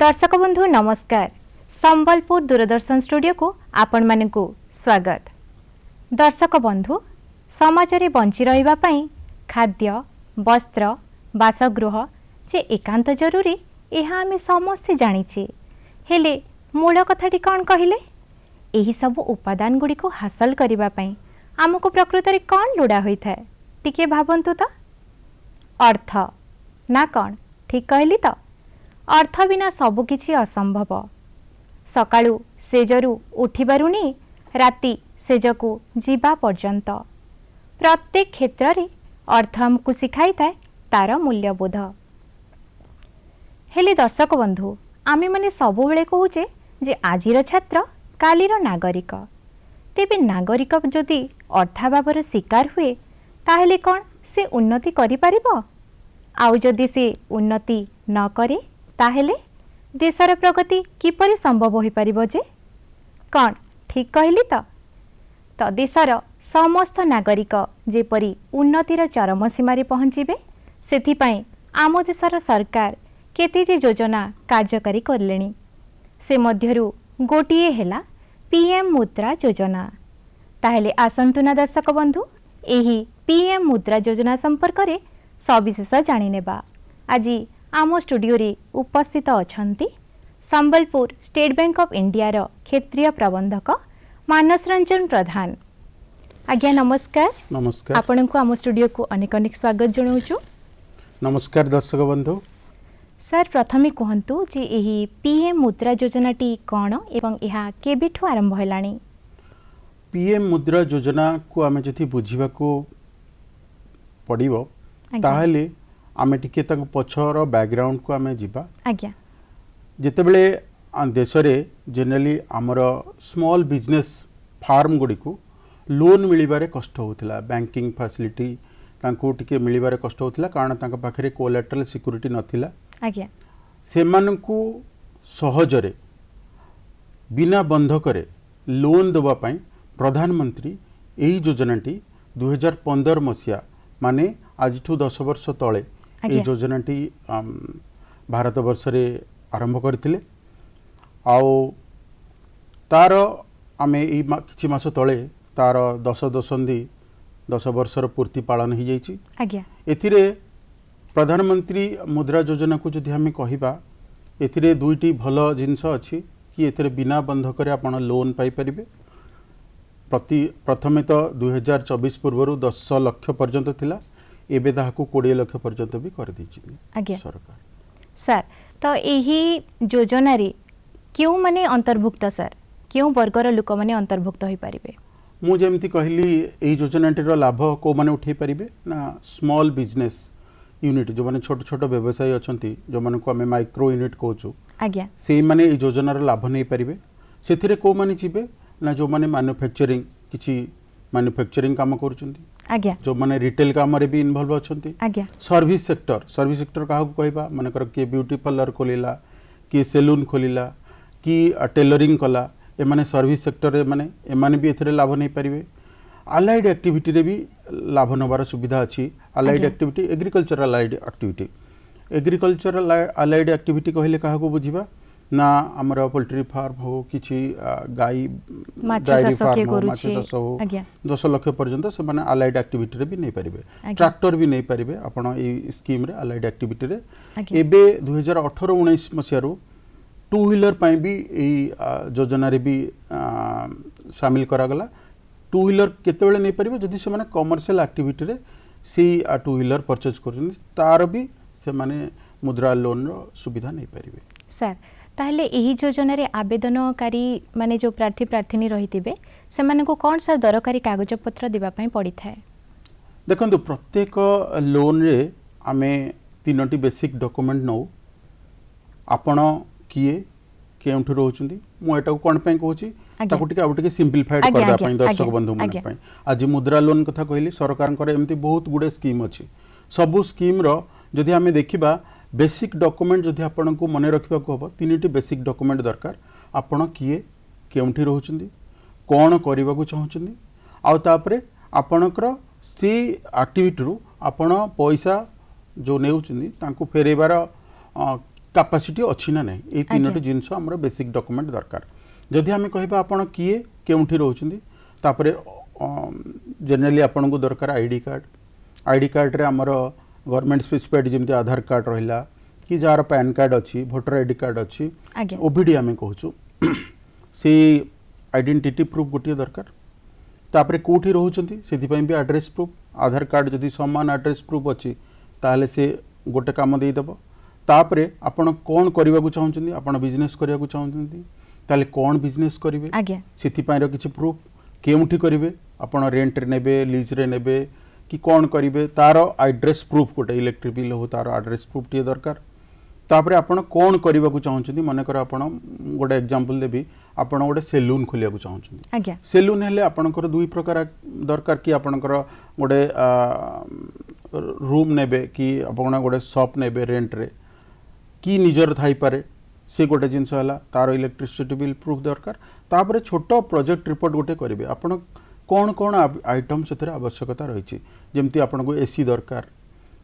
दर्शक बंधु नमस्कार। संबलपुर दूरदर्शन स्टूडियो को आपण मानकु स्वागत। दर्शक बंधु समाज रे बंची रहिबा पई खाद्य वस्त्र बासगृह जे एकांत जरूरी यह आम समस्ते जानिछे। हेले मूल कथाटी कौन कहले एही सब उपादान गुडी को हासिल करिबा पई आमको प्रकृत रे कौन लोड़ा होइथाय टिके भाबंतु तो अर्थ ना कौन ठीक कहली तो अर्थ बिना सबकिछि असंभव। सकाळु सेजरू उठिबारुनी राति सेजकु जीवा पर्यंत प्रत्येक क्षेत्र रे अर्थ हमकु सिखाई थाए तार मूल्यबोध। हेले दर्शक बंधु आमे माने सबु बेले कहूचे जे आजिर छात्र कालीर नागरिक। तेबे नागरिक जदि अर्थाभावर शिकार हुए ताहेले कौन से उन्नति करि पारिबो? आउ जदि से उन्नति न करे ताहेले देशर प्रगति किपरि संभव हो पारिबो जे? कौन ठीक कहली तो देशर समस्त नागरिक जेपरि उन्नतिर चरम सीमारे पहुँचे सेथिपाई आम देशर सरकार केते जे योजना कार्यकारी करलेनी। से मध्यरु गोटिए हेला पीएम मुद्रा योजना। ताहेले आसंतु ना दर्शक बंधु एही पीएम मुद्रा योजना संपर्क रे सविशेष जानि नेबा। आज आम स्टूडियो रे उपस्थित अछंती Sambalpur State Bank of India रो क्षेत्रीय प्रबंधक मानस रंजन प्रधान। आज्ञा नमस्कार। नमस्कार। आपण को आम स्टूडियो को अनेक अनेक स्वागत जणाउछु। नमस्कार दर्शक बंधु। सर प्रथमे कहंतु जे एही पीएम मुद्रा योजनाटी कोन एवं यहा केबेठु आरंभ हेलानी? पीएम मुद्रा योजना को आमे जति बुझिबा को पड़िबो ताहले आमे टिके तक पछर बैकग्राउंड को आमे जिबा। आज्ञा जेतेबेले देश रे जनरली हमर स्मॉल बिजनेस फार्म गुडी को लोन मिलिबारे कष्ट होतिला। बैंकिंग फैसिलिटी तांको टिके मिलिबारे कष्ट होतिला कारण तांका पाखरे कोलैटरल सिक्योरिटी नथिला। आज्ञा सेमानंकु सहजरे बिना बंधकरे लोन देवा पाई प्रधानमंत्री एही योजनाटी 2015 मसिया माने आज 10 वर्ष तले ए योजनाटी भारत वर्ष रे आरंभ करथिले। आउ तार आमे ई किछि मास तले तार 10 दशंधी 10 वर्षर पूर्ति पालन हो जाइछि। आज्ञा एथिरे प्रधानमंत्री मुद्रा योजना को जदि हमें कहिबा एथिरे दुईटी भल जिनस अछि कि एथिरे बिना बंधक आपण लोन पाई परिबे। प्रथमे तो 2024 पूर्व 10 लाख पर्यंत थिला एबे ताहाकू 20 लाख पर्यंत भी कर दैछि सरकार। सर तो एही योजना रे क्यों माने अंतर्भुक्त सर क्यों वर्गर लोक माने अंतर्भुक्त होई परिबे? मु जेमति कहली एही योजनाटीर लाभ को माने उठै परिबे ना स्मॉल बिजनेस यूनिट जो माने छोट छोट व्यवसायी अछंती जो माने को हमें माइक्रो यूनिट कहूछु। आज्ञा से माने ए योजनार लाभ नै परिबे। सेथिरे को माने जिबे ना जो माने मैन्युफैक्चरिंग किछि मैन्युफैक्चरिंग काम करूछंती। आज्ञा जो माने रिटेल काम रे भी इन्वॉल्व अछंती। आज्ञा सर्विस सेक्टर काहा को कहबा माने कर के ब्यूटी पार्लर खोलिला कि सैलून खोलिला कि टेलरिंग कला ए माने सर्विस सेक्टर रे माने ए माने भी एथरे लाभ नै परिबे। अलाइड एक्टिविटी रे भी लाभ नबार सुविधा अछि। Allied activity agricultural allied activity agricultural allied activity कहले काहा को बुझिबा ना हमर पोल्ट्री फार्म हो किछि गाई डायरी फार्म हो माछ चाष हो 10 लाख पर्यंत से माने अलाइड एक्टिविटी रे भी नै परिबे। ट्रैक्टर भी नै परिबे आपण ए स्कीम रे अलाइड एक्टिविटी रे। एबे 2018-19 मसियारो टू व्हीलर पई भी ए योजना रे भी शामिल करा गला। टू व्हीलर केतेबेले नै परिबे जदि से माने कमर्शियल एक्टिविटी रे सी टू व्हीलर परचेज करछन तार भी से माने मुद्रा लोन रो सुविधा नै परिबे। सर ताहले एही योजना रे आवेदनकारी माने जो प्रार्थी प्रार्थिनी रहितिबे से माने को कोन सा दरकारी कागज पत्र देबा पई पड़ी थाए? देखंतु प्रत्येक लोन रे आमे तीनोटी बेसिक डॉक्यूमेंट नो। आपण किए केउठु रहउचंदी मु एटा कोन पई कहूची ताकू टिके आउटिके सिंपलीफाइड करबा पई दर्शक बंधु मन पई। आज मुद्रा लोन कथा कहली सरकार एमती बहुत गुडे स्कीम अछि। सबु स्कीम रो जदि हमें देखिबा बेसिक डॉक्यूमेंट जदि आपण को मने रखिबा को हबो तीनोटी बेसिक डॉक्यूमेंट दरकार। आपण किए केउठी रहउचंदी कोन करबा को चाहउचंदी आ तापरे आपणकर सी एक्टिविटी रु आपण पैसा जो नेउचंदी तांको फेरेबार कैपेसिटी अच्छी ना नहीं ये तीनोटी जिनस हमर बेसिक डॉक्यूमेंट दरकार जदि आम कहबा आपण किए केउठी रहउछंदी तापरे जनरली आपन को दरकार आईडी कार्ड रे हमर गवर्नमेंट स्पेसिफाइड जेमती आधार कार्ड रहिला कि जार पैन कार्ड अच्छी भोटर आईडी कार्ड अच्छी ओबीडी आम कहूँ से आइडेंटिटी प्रूफ गोटे दरकार तापरे कोठी रहउछंती सेति भी एड्रेस प्रूफ आधार कार्ड जदि समान एड्रेस प्रूफ अच्छी ताहले से गोटे काम दे देबो तापरे आपण कोन करबा को चाहउछंती आपण बिजनेस करबा को चाहउछंती ताले कोन बिजनेस करिवे सेति पाइरो किछि प्रूफ केउठी करिवे आपण रेंट रे नेबे लीज रे नेबे कि कोन करिवे तार एड्रेस प्रूफ गोटे इलेक्ट्रिक बिल हो तार एड्रेस प्रूफ टी दरकार तापरे आपण कोन करबा को चाहउछंती माने कर आपण गोटे एग्जांपल देबी आपण गोटे सेलून खोलिया को चाहउछंती सेलून हेले आपणकर दुई प्रकार दरकार कि आपणकर गोटे रूम नेबे कि आपण गोटे शॉप नेबे रेंट रे कि निजर थाई पारे से गोटे जिनस है तार इलेक्ट्रिसिटी बिल प्रूफ दरकार तापरे छोट प्रोजेक्ट रिपोर्ट गोटे करेंगे आपण कौन कौन आइटम से आवश्यकता रही जमती आपन को एसी दरकार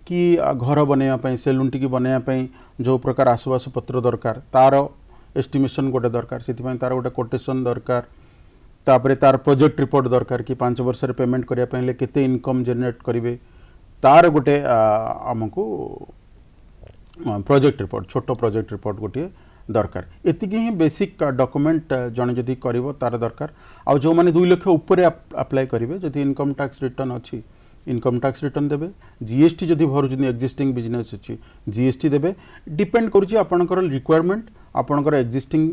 कि घर बनवाई सेलून टी बनवाई जो प्रकार आसवास पत्र दरकार तार एस्टिमेशन गोटे दरकार से तार गोटे कोटेशन दरकार तापरे तार प्रोजेक्ट रिपोर्ट दरकार कि 5 वर्ष पेमेंट करने केते इनकम जनरेट करेंगे तार गोटे आमको प्रोजेक्ट रिपोर्ट छोट प्रोजेक्ट रिपोर्ट गोटे दरकार एतिकी ही बेसिक डॉक्यूमेंट जने जदि करिवो तार दरकार आ जो माने 2 लाख ऊपर अप्लाई करिवे जदि इनकम टैक्स रिटर्न अछि इनकम टैक्स रिटर्न देबे जीएसटी जदि भरुजनी एक्जिस्टिंग बिजनेस अछि जीएसटी देबे डिपेंड करूची आपनकर रिक्वायरमेंट आपनकर एक्जिस्टिंग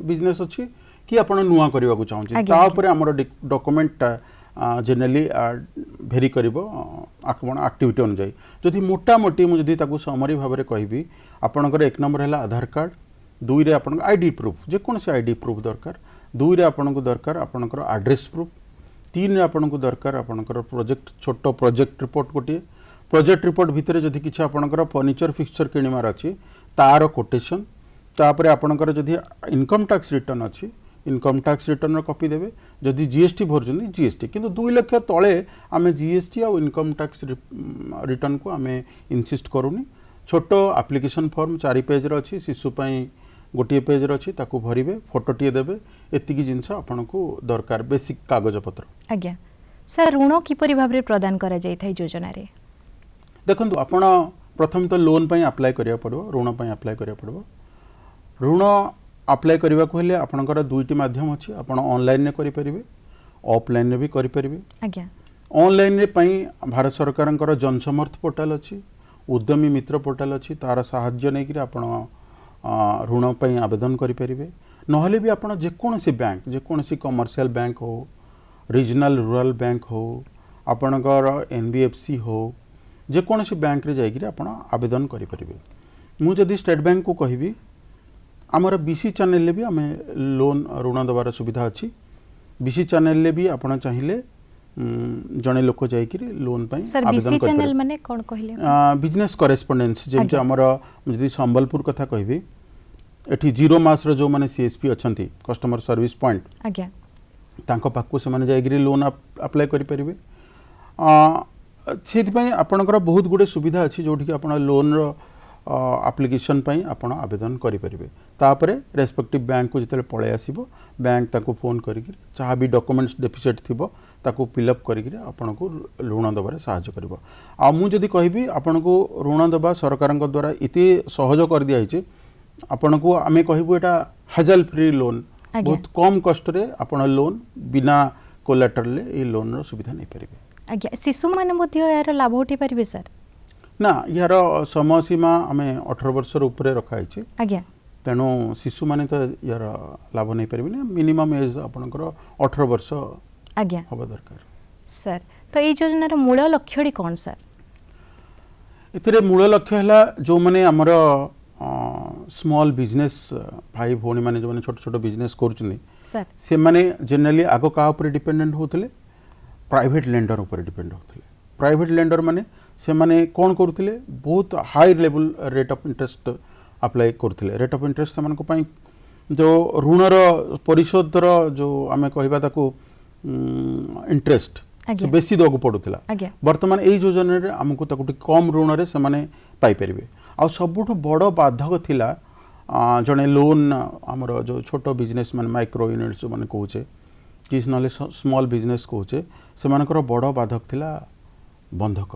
बिजनेस अछि कि आपण नुवा करबा को चाहूची ता ऊपर हमर डॉक्यूमेंट जनरली भेरी करिवो आकमण एक्टिविटी अनुसार जदि मोटा मोटी मु जदि ताकू समरी भाव में कहबी आपनकर 1 नंबर है आधार कार्ड 2 रे आपन आईडी प्रूफ जे कोन से आईडी प्रूफ दरकार 2 रे आपन को दरकार आपनकर एड्रेस प्रूफ 3 रे आपन को दरकार आपनकर प्रोजेक्ट छोट प्रोजेक्ट रिपोर्ट गोटे प्रोजेक्ट रिपोर्ट भितर जदि किछ आपनकर फर्निचर फिक्सचर किनिमार अछि तार कोटेशन तापरे आपनकर जदि इनकम टैक्स रिटर्न अछि इनकम टैक्स रिटर्न कॉपी देबे जदि जीएसटी भरजनी जीएसटी किंतु 2 लाख तळे आमे जीएसटी और इनकम टैक्स रिटर्न को आमे इंसिस्ट करूनी छोट एप्लिकेशन फॉर्म 4 पेज रो अछि शिशु पई गोटे पेज रो अछि ताकू भरिबे फोटो टिए देबे एतिकी जिंस आपन को दरकार बेसिक कागज पत्र आज्ञा सर ऋण किपरि भाबरे प्रदान करा जाय थाई योजना रे देखंतु आपण प्रथम तो लोन पई अप्लाई करिया पड़ो ऋण पई अप्लाई करिया पड़ो ऋण अप्लाई करने को हेले आपनकर 2टी माध्यम अच्छी आप ऑनलाइन ने करें ऑफलाइन भी करें ऑनलाइन रे पई भारत सरकार जनसमर्थ पोर्टाल अच्छी उद्यमी मित्र पोर्टाल अच्छी तार साहाय्य नहीं आपण ऋण पई आवेदन करें नहले भी आपण जेकोसी बैंक जेकोसी कमर्शियल बैंक हो रीजनल रूरल बैंक हो आपणकर एनबीएफसी हो जेकोसी बैंक रे जाइकरी आपण आवेदन करें मु जदि स्टेट बैंक को कहबी आमर बीसी चैनल भी आम लोन ऋण देवार सुविधा अच्छी बीसी चैनल भी आपड़ चाहिए जड़े लोक जाकि लोन बीसी चैनल माने कौन कहले बिजनेस करेस्पोंडेंस जमी आमर जदि संबलपुर कथा कहबी एठी 0 मास जो माने सीएसपी अच्छी कस्टमर सर्विस पॉइंट आज्ञा तांको पाखु से माने जाकि लोन अप्लाई करि परिबे सेति आपणकर बहुत गुडे सुविधा अच्छी जोठी कि आपण लोन रो एप्लिकेशन पई आपण आवेदन करि परिबे तापरे रेस्पेक्टिव बैंक को जिते पळे आसीबो बैंक ताको फोन करिक जहाँ भी डॉक्यूमेंट्स डेफिसिट थिबो ताको फिलअप करिक आपण को ऋण देबारे सहायता करिवो आ मु जदि कहबी आपण को ऋण देबा सरकार द्वारा इते सहज कर दिया हिचे आपण को आमे कहबो एटा हाजल फ्री लोन बहुत कम कष्ट रे आपण लोन बिना कोलेटरल ले ए लोन रो सुविधा नै परिबे आज्ञा शिशु माने मध्ये यार लाभ उठी परिबे सर ना यार समय सीमा आम 18 वर्ष ऊपर रखाई आज्ञा तेणु शिशु माने तो यार लाभ नहीं पारे मिनिमम एज आपनकर 18 वर्ष आज्ञा हवा दरकार सर तो ये योजनार मूल लक्ष्य कौन सर इतरे मूल लक्ष्य है जो माने हमर स्मॉल बिजनेस भाई भौणी माने जो छोट छोट बिजनेस करूछनी सर से माने जनरली आगो का ऊपर डिपेंडेंट होतले प्राइवेट लेंडर ऊपर डिपेंड होतले प्राइवेट लेंडर माने से माने कौन करुले बहुत high level rate of interest apply करुले रेट ऑफ इंटरेस्ट से मानको पई जो ऋणर परिशोधर जो आमे कहबा ताको इंटरेस्ट आज्ञा। बेसी देवाक पड़ूला आज्ञा। बर्तमान यही योजना रे आमको ताकू कम ऋण रे से पाई परिबे आ सबुठ बड़ बाधक थिला जड़े लोन आमर जो छोट बिजनेस मान माइक्रो यूनिट जो मैंने कहे कि ना स्मॉल बिजनेस कहे से बड़ बाधक थिला बंधक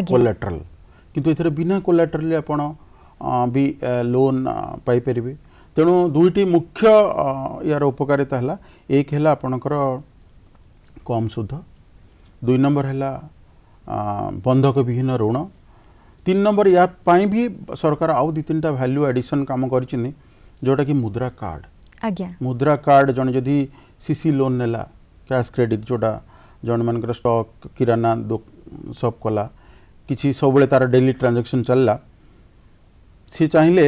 कोलेट्रल किंतु एथरे बिना कोलेट्रल आपण भी लोन पाई परिबे तेणु दुईटी मुख्य यार उपकारिता है एक है आपणकर कम सुध दुई नंबर है बंधक विहीन ऋण तीन नंबर या पाई भी सरकार आउ दी तीन वैल्यू एडिशन काम कर जोटा कि मुद्रा कार्ड आज्ञा मुद्रा कार्ड जन जदि सीसी लोन नेला कैश क्रेडिट जोटा जन मान स्टॉक किराना सब कला किसी सब तार डेली ट्रांजैक्शन चलला सी चाहिए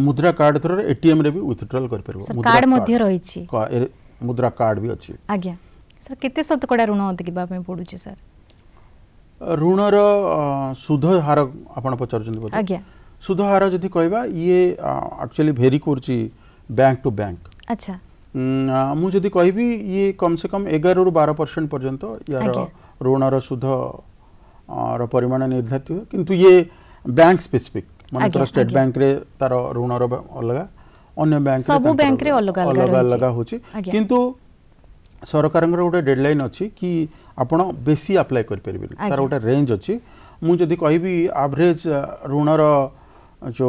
मुद्रा कार्ड थ्रो एटीएम रे भी विथड्रॉल कर परबो कार्ड मध्य रहिछि मुद्रा कार्ड भी अछि आज्ञा सर केते शतकड़ा ऋण देबा पे पडुछि सर ऋणर सुध हार आपण पचारुछन बोले आज्ञा सुध हार जदि कहबा ये एक्चुअली भेरी करछि बैंक टू बैंक अच्छा मु जदि कहबी ये कम से कम 11 ରୁ 12% पर्यंत यार ऋणर सुध र परिमाण निर्धारित हुए किंतु ये बैंक स्पेसिफिक माने स्टेट बैंक रे तार ऋणर अलग अन्य बैंक रे सब बैंक रे अलग अलग होछि किंतु सरकार गोटे डेडलाइन अच्छी कि आपण बेसी अप्लाई कर परिबे तार गोटे रेंज अच्छी मु जदि कहबी एवरेज ऋणर जो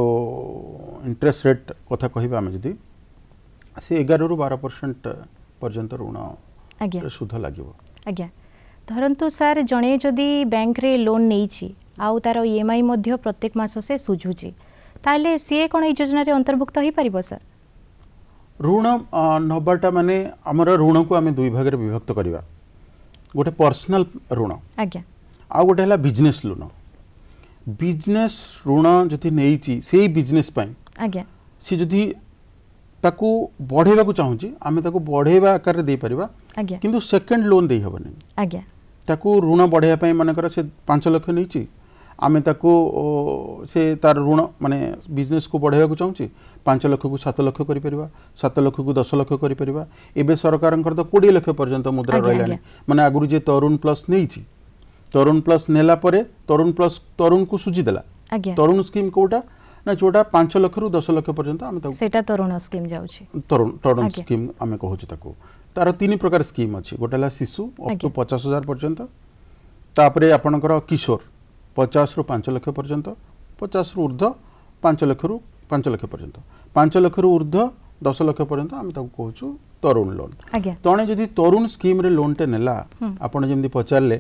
इंटरेस्ट रेट कथा कहबा हम जदि से 11 ରୁ 12% पर्यंत ऋण सुध लागिवो आज्ञा धरंतु सर जणे जदि बैंक रे लोन नेइछि आउ तार ईएमआई मध्य प्रत्येक मास से सुझुछि ताले सीए कोन ए योजना रे अंतर्भुक्त होई परिबो सर ऋण नबाटा माने हमर ऋण को आमे दुई भाग रे विभक्त करिवा गोटे पर्सनल ऋण आज्ञा आ गोटे हला बिजनेस लोन बिजनेस ऋण जति नेइछि सेही बिजनेस पई आज्ञा सी जति ताकू बढ़ेबा को चाहूची आमे ताकू बढ़ेबा आकार रे दे परिबा आज्ञा किंतु सेकंड लोन देई हबनी आज्ञा ताकू ऋण बढ़ेबा पई माने कर से 5 लाख नेइछि आमे ताकू से तार ऋण माने बिजनेस को बढ़ेबा को चाहूची 5 लाख को 7 लाख करि परिबा 7 लाख को 10 लाख करि परिबा एबे सरकारंकर तो 20 लाख पर्यंत मुद्रा रहलानी माने आगुरु जे तरुण प्लस नेइछि तरुण प्लस नेला परे तरुण प्लस तरुण को सुजी देला तरुण स्कीम कोटा ना जोटा 5 लाख रु 10 लाख पर्यंत आमे ताकू सेटा तरुण स्कीम जाउछि तरुण स्कीम आमे कहूछि ताकू तार तीन प्रकार स्कीम अछि गोटेला शिशु अप टू 50,000 पर्यंत तापरे आपनकर किशोर 50 रु 5 लाख पर्यंत 50 रु ऊर्ध्व 5 लाख रु 5 लाख पर्यंत 5 लाख रु ऊर्ध्व 10 लाख पर्यंत आमे ताकू कहूछु तरुण लोन तणे जदि तरुण स्कीम रे लोन टे नेला आपण जेमि पचारले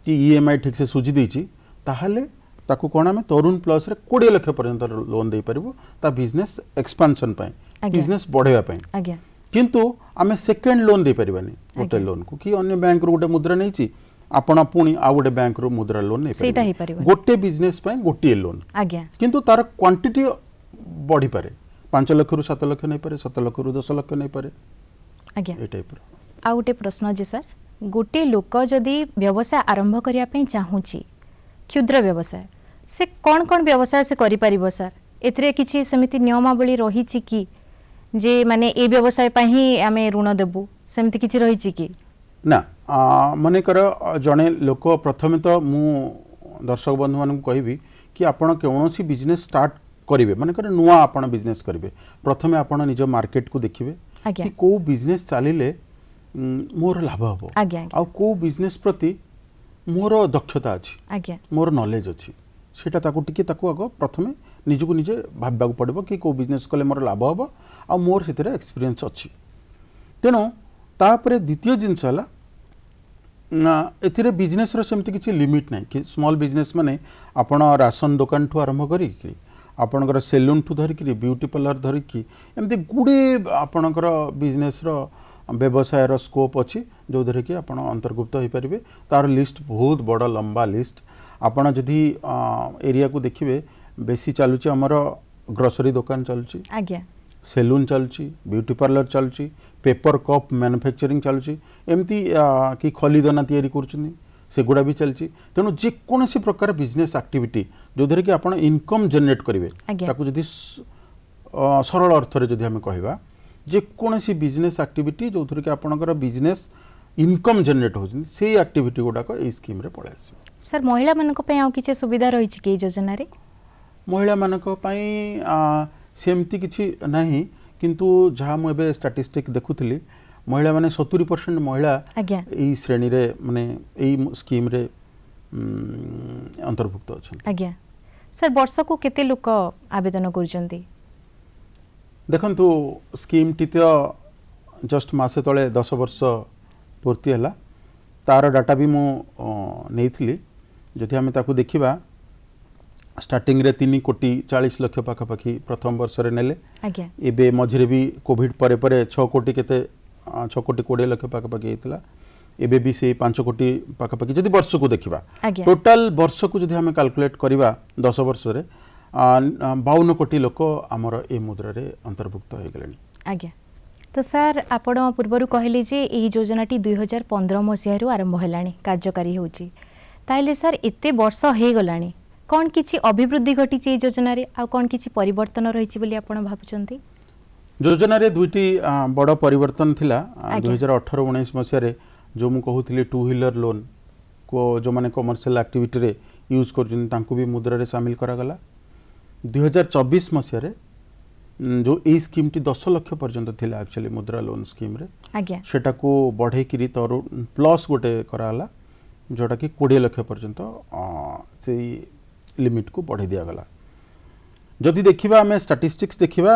कि ईएमआई ठीक से सुझी देछि ताहाले ताकू कोन आमे तरुण प्लस रे 20 लाख पर्यंत लोन दे परिबो ता बिजनेस एक्सपेंशन पई बिजनेस बढ़ेबा पई किंतु आमे सेकंड लोन दे परिबानी गोटे लोन को कि अन्य बैंक रो गोटे मुद्रा नैछि आपण पुणी आ गोटे बैंक रो मुद्रा लोन नै सेटा ही परिबो गोटे बिजनेस पई गोटे लोन आज्ञा किंतु तार क्वांटिटी बढ़ी पारे 5 लाख रु 7 लाख नै पारे 7 लाख रु 10 लाख नै पारे आज्ञा ए टाइप रो आ गोटे प्रश्न जे सर गोटे लोक जदि व्यवसाय आरंभ करिया पई चाहूची क्षुद्र व्यवसाय से कौन कौन व्यवसाय से करि परिबो सर एथरे किछि समिति नियमावली रहिछि कि जे माने ए व्यवसाय पई ही आमे ऋण देबु सेमति किछि रहिछि कि ना मने कर जने लोक प्रथमे तो मु दर्शक बंधु मान कहबी कि आपण कौनसी बिजनेस स्टार्ट करिवे माने कर नुआ आपण बिजनेस करिवे प्रथमे आपण निज मार्केट को देखिवे कि को बिजनेस चलिले मोर लाभ हबो आ को बिजनेस प्रति मोर दक्षता अछि मोर नॉलेज अछि सेटा ताकू टिके ताकू आगो प्रथमे निजको निजे भाबबा को पड़बो कि को बिजनेस कले मोर लाभ हबो आ मोर सेतरे एक्सपीरियंस अछि तेनो तापरे द्वितीय जिनस हला एथिरे बिजनेस रो सेमति किछि लिमिट नै कि स्मॉल बिजनेस माने आपण राशन दुकान ठु आरंभ करी कि आपणकर सेलून ठु धरि कि ब्यूटी पार्लर धरि कि एमति गुडी आपणकर बिजनेस रो व्यवसाय रो स्कोप अछि जो धरि कि आपण अंतर्भुक्त होई परिबे तार लिस्ट बहुत बड़ लंबा लिस्ट आपण जदि एरिया को देखिबे बेसी चालुची हमर ग्रोसरी दुकान चालुची आज्ञा सेलून चालुची ब्यूटी पार्लर चालुची पेपर कप मैन्युफैक्चरिंग चालुची एमती कि खलीदना तैयारी करछुनी सेगुड़ा भी चलची तेणु जेकोसी प्रकार बिजनेस एक्टिविटी जो धरे कि आपण इनकम जनरेट करिवे ताकू जदि सरल अर्थ रे जदि हम कहबा जेकोसी बिजनेस एक्टिविटी जो धरे कि आपणकर बिजनेस इनकम जनरेट होउछन सेही एक्टिविटी गुडाक ए स्कीम रे पळे आसी सर महिला मानक पे आउ किछि सुविधा रही कि योजना रे महिला मानक पई सेमती किछि नाही किंतु जहाँ मुझे स्टाटिस्टिक देखुली महिला माने 70% महिला आज्ञा यही श्रेणी रे माने यही स्कीम रे अंतर्भुक्त अच्छा आज्ञा सर वर्ष को केते लोक आवेदन करूचंती देखंतु स्कीम टी तो जस्ट मासे तले 10 वर्ष पूर्ति है तार डाटा भी मु नेइथिली जदि आमे ताकू देखिबा स्टार्टिंग रे 3 कोटी 40 लाख पाखापाखि प्रथम वर्ष रे नेले आज्ञा एबे मझिरे भी कोविड परे परे 6 कोटी केते 6 कोटी 20 लाख पाखापाखि हेतला एबे भी से 5 कोटी पाखापाखि जदि वर्ष को देखिबा आज्ञा टोटल वर्ष को जदि हमें कैलकुलेट करिबा 10 वर्ष रे 52 कोटी लोक हमर ए मुद्रा रे अंतर्भुक्त हो गेलेनी आज्ञा तो सर आपण पूर्वरु कहले जे एही योजनाटी 2015 मसिहारु आरंभ हेलाणी कार्यकारी होउची ताइले सर एते वर्ष हे गलाणी कौन किछि अभिवृद्धि घटी योजना रे आ कौन किछि परिवर्तन रही बोली आपण भाबुचंती योजना रे दुईटी बड़ परिवर्तन थिला आज्ञा। 2018-19 मसिया रे जो मु कहूथिली 2 व्हीलर लोन को जो माने कमर्शियल एक्टिविटी रे यूज करजन तांको भी मुद्रा रे शामिल करा गला 2024 मसिया रे जो ए स्कीम टी 10 लाख पर्यंत थिला एक्चुअली मुद्रा लोन स्कीम रे आज्ञा सेटा को बढ़े किरी तरुण प्लस गोटे कराला जोटा कि 20 लाख पर्यंत से लिमिट को बढ़े दिया गला जदि देखिबा हमें स्टैटिस्टिक्स देखिबा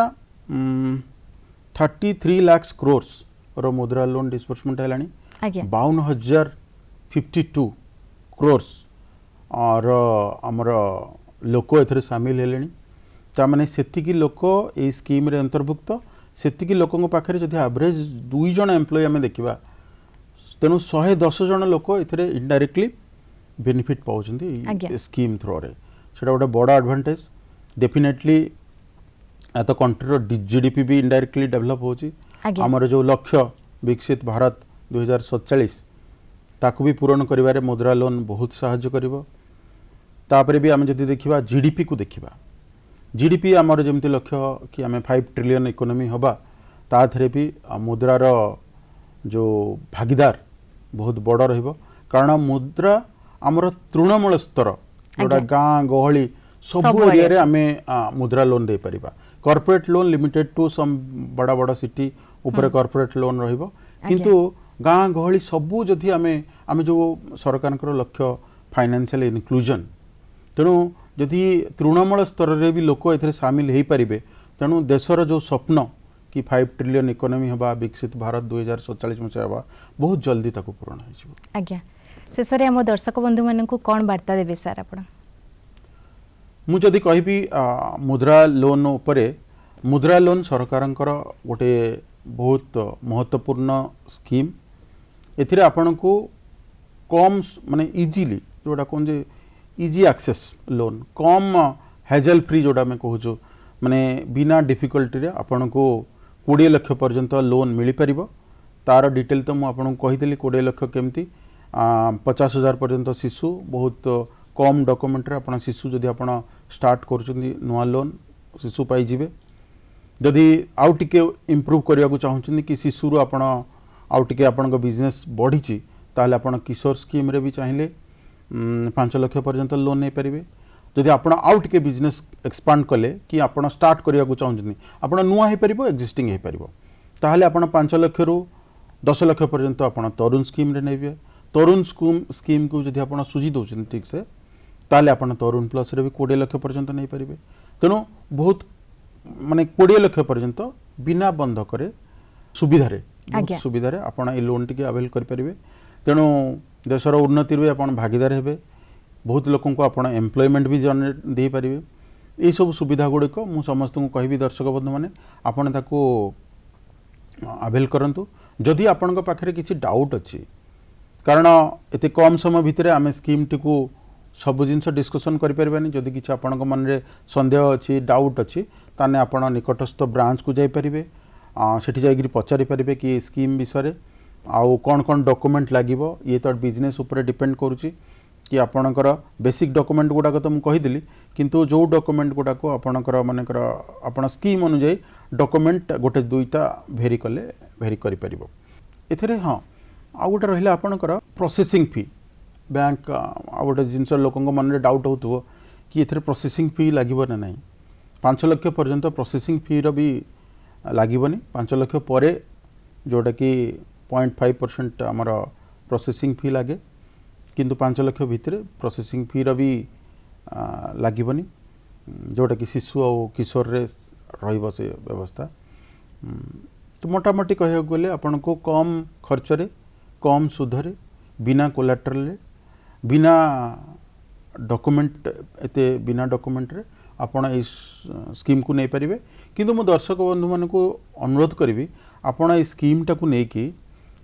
33 लाख क्रोर्स रो मुद्रा लोन डिस्बर्समेंट हेलानी आज्ञा 52,052 क्रोर्स और हमर लोक एथरे शामिल हेलेनी ता माने सेतिकी लोक ए स्कीम रे अंतर्भुक्त सेतिकी लोकन पाखरे जदि एवरेज 2 जण एम्प्लॉय हमें देखिबा तेनु 110 जण लोक एथरे इनडायरेक्टली बेनिफिट पाउछंती स्कीम थ्रो रे सेटा गोटे बड़ एडवांटेज डेफिनेटली एत कंट्री जीडीपी भी इनडायरेक्टली डेवलप होची हमर जो लक्ष्य विकसित भारत 2047 ताकू भी पूरण करिवारे मुद्रा लोन बहुत सहायता करिवो तापरे भी आमे जदि देखिबा जीडीपी को देखिबा जीडीपी आमर जमती लक्ष्य कि आमे 5 ट्रिलियन इकोनॉमी होबा ता थरे भी मुद्रार जो भागीदार बहुत बड़ रहिबो कारण मुद्रा आमर तृणमूल स्तर जोड़ा गाँ गहली सब एरिया रे आमे मुद्रा लोन दे परिबा corporate loan limited to some बड़ा बड़ा सिटी ऊपर कॉर्पोरेट लोन रहिबो किंतु गाँ गहली सबू जदि आमे जो सरकारकर लक्ष्य फाइनेंशियल इनक्लूजन तेणु जदि तृणमूल स्तर रे भी लोक एथरे शामिल हो पारे तेणु देशर जो स्वप्न कि 5 ट्रिलियन इकोनॉमी होबा विकसित भारत 2047 मसीहा होबा बहुत जल्दी ताको पूर्ण हो आज्ञा शेष रे हम दर्शक बंधु मानकु कोन वार्ता देबे सर आपण मु जदि कहबी मुद्रा लोन उपरे मुद्रा लोन सरकारंकर गोटे बहुत महत्वपूर्ण स्कीम एथिरे आपनको कम माने इजीली जोटा कोन जे इजी एक्सेस लोन कम हेजल फ्री जोटा मैं कहूँ माने बिना डिफिकल्टी रे आपनको 20 लाख पर्यंत लोन मिल पारिबो तार डिटेल तो मु आपन कहितली 20 लाख केमती 50,000 पर्यंत शिशु बहुत कम डॉक्यूमेंट रे आपन शिशु जदि आपन स्टार्ट करछुंदी नुआ लोन शिशु पाई जिवे जदि आउ टिके इंप्रूव करिया को चाहउछिन कि शिशु रो आपन आउ टिके आपन को बिजनेस बढ़ीची ताले आपन किशोर स्कीम रे भी चाहिए 5 लाख पर्यंत लोन नहीं पारे जदि आपण आउ टिके बिजनेस एक्सपांड कले कि आपण स्टार्ट करिया को चाहउछिन आपण नुआ हे परिबो एक्जिस्टिंग हे परिबो ताले आपण 5 लाख रु 10 लाख पर्यंत आपण तरुण स्कीम रे नेबे तरुण स्कीम को जदि आपण सुझी दउछिन ठीक से ताले आपण तरुण प्लस रे भी 20 लाख पर्यंत नहीं पारिबे तेणु बहुत माने 20 लाख पर्यंत बिना बंधक रे सुविधा रे आपण ए लोन टिके अवेल कर परिबे तेणु देशर उन्नति रे आपण भागीदार हेबे बहुत लोक को आपण एम्प्लॉयमेंट भी जनरेट दे पारिबे ए सब सुविधा गुडी को मु समस्त को कहबी दर्शक बंधु माने आपण ताको अवेल करंतु जदि आपण पाखरे किसी डाउट अछि कारण एते कम समय भितरे आमे स्कीम टिकू सब जिनस डिस्कशन करि परबानी जदि किछि आपण मन रे संदेह अछि डाउट अछि ताने आपण निकटस्थ ब्रांच को जाई परिबे सेठी जाईगिरी पचारि परिबे कि स्कीम विषय आउ कौन कौन डॉक्यूमेंट लागिबो ये तो बिजनेस ऊपर डिपेंड करूची कि आपणकर बेसिक डॉक्यूमेंट गुडाक तो मुझे कहीदेली किंतु जो डॉक्यूमेंट गुडाक आपणकर मानकर आपण स्कीम अनुसार डॉक्यूमेंट गोटे दुईटा भेरी कले भेरी करि परिबो एथिरे हाँ आ गोटे रहा आपणकर प्रोसेसिंग फी बैंक आ गोटे जिनस लोक मन में डाउट हो कि एथरे प्रोसेसिंग फी लगे ना नहीं 5 लाख पर्यंत प्रोसेसिंग फी भी लगभग 5 लाख पर जोटा कि 0.5% आमर प्रोसेसिंग फी लगे किंतु 5 लाख भितर प्रोसेसिंग फी भी लगभग जोटा कि शिशु और किशोर रे रहिबो से व्यवस्था। तो मोटामोटी कह गले आपन को कम खर्च रे कम सुधरे बिना कोलाट्रल बिना डॉक्यूमेंट एते बिना डॉक्यूमेंट रे आपण इस स्कीम को नहीं पारिबे। किंतु मो दर्शक बंधु मान को अनुरोध करी आपण इस स्कीम टाकू नहीं कि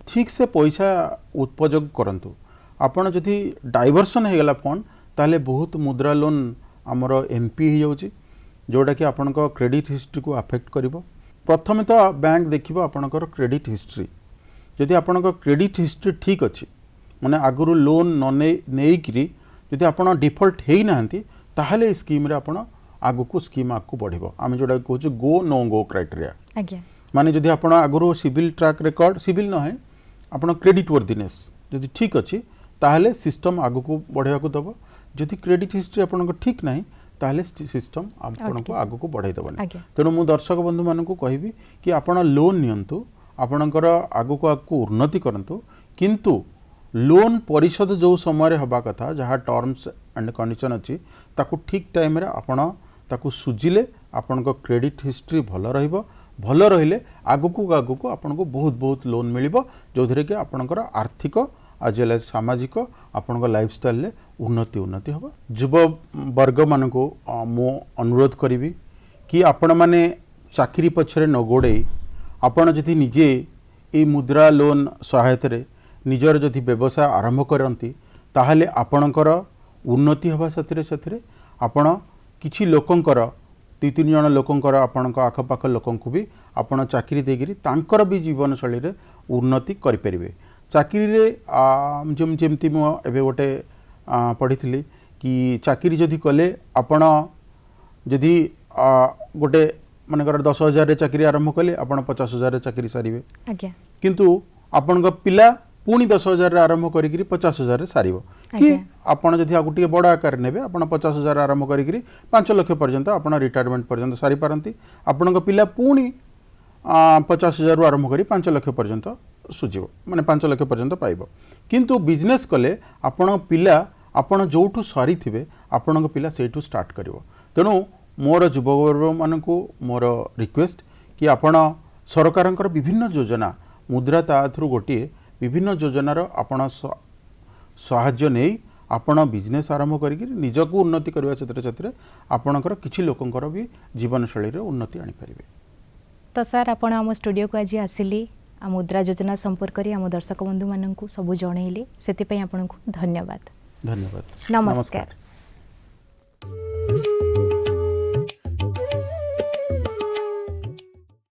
ठीक से पैसा उपयोग करंतु। आपण जदि डाइवर्सन हो गला फंड ताले बहुत मुद्रा लोन आमर एमपी हो जाउची जोटा कि आपण क्रेडिट हिस्ट्री को अफेक्ट करिवो। प्रथम तो बैंक देखिबो आपणकर क्रेडिट हिस्ट्री जदि आपणकर क्रेडिट हिस्ट्री ठीक अच्छी माने आगुरु लोन न नेइकरी जदि आपण डिफॉल्ट हेई नाहंती ताहले स्कीम रे आपण आगु को स्कीम आगु बढ़िबो। आमे जोडा कहूछु गो नो गो क्राइटेरिया आज्ञा माने जदि आपण आगुरु सिविल ट्रैक रिकॉर्ड सिविल न है आपण क्रेडिट वर्दीनेस जदि ठीक अच्छी ताहले सिस्टम आगु को बढ़ावा को दबो। जदि क्रेडिट हिस्ट्री आपण ठीक नाही ताहले सिस्टम आपण को आगु को बढ़ाई दबो। तेणु मु दर्शक बंधु मान को कहबी कि आपण लोन नियंतु आपणकर आगु को उन्नति करंतु किंतु लोन परिशोध जो समय हवा कथा जहाँ टर्म्स एंड कंडीशन अच्छी ताकू ठीक टाइम रे आपण ताकू सुजिले आपण को क्रेडिट हिस्ट्री भल रहिबो। भल रहिले आगु को आपण को बहुत बहुत लोन मिलिबो जोधरे के आपणकर आर्थिक आज वेल सामाजिक आपण लाइफस्टाइल रे उन्नति हम। युव वर्ग मान को मो अनुरोध करी कि आपण माने चाकरी पछरे न गोड़े आपण जदि निजे ए मुद्रा लोन सहायता निजर जदि व्यवसाय आरंभ करती ताहले आपणकर उन्नति हवा साथी आपण किछि लोकंकर 2-3 जन लोकंकर आपणक आखपाख लोकंकु भी आपण चाकरी देगिरी तांकर भी जीवन शैली रे उन्नति करि परिबे। चाकरी रे जेमती मो एबे गोटे पढ़ी कि चाकरी जदि कले आपण जदि गोटे मानकर 10,000 रे चाकरी आरंभ कले आपण 50,000 रे चाकरी सारिबे आज्ञा किंतु आपण पिला पुणी 10,000 आरंभ करी 50,000 सारिबो कि आपण जदि आ गोटे बड़ आकार नेबे आपण 50,000 आरंभ करी 5 लाख पर्यंत आपण रिटायरमेंट पर्यंत सारी पारंती। आपण पिला पुणी 50,000 आरंभ करी 5 लाख पर्यंत सुझिबो माने 5 लाख पर्यंत पाइबो। किंतु बिजनेस कले आपण पिला आपण जोठू सारी थिबे आपण पिला सेठू स्टार्ट करिवो। तेणु मोर युववर्ग मान को मोर रिक्वेस्ट कि आपण सरकारंकर विभिन्न योजना मुद्रा ता थ्रू गोटे विभिन्न योजनार आपण साहाय्य नहीं आपण बिजनेस आरंभ करी निजको उन्नति करबा क्षेत्र आपणकर किछि लोकंकर भी जीवन शैली रे उन्नति आनी परिबे। तो सर आपण आम स्टूडियो को आज आसिले आ मुद्रा योजना संपर्क रे आम दर्शक बंधु माननकु सबु जणैले सेति पई आपनकु धन्यवाद। धन्यवाद। नमस्कार।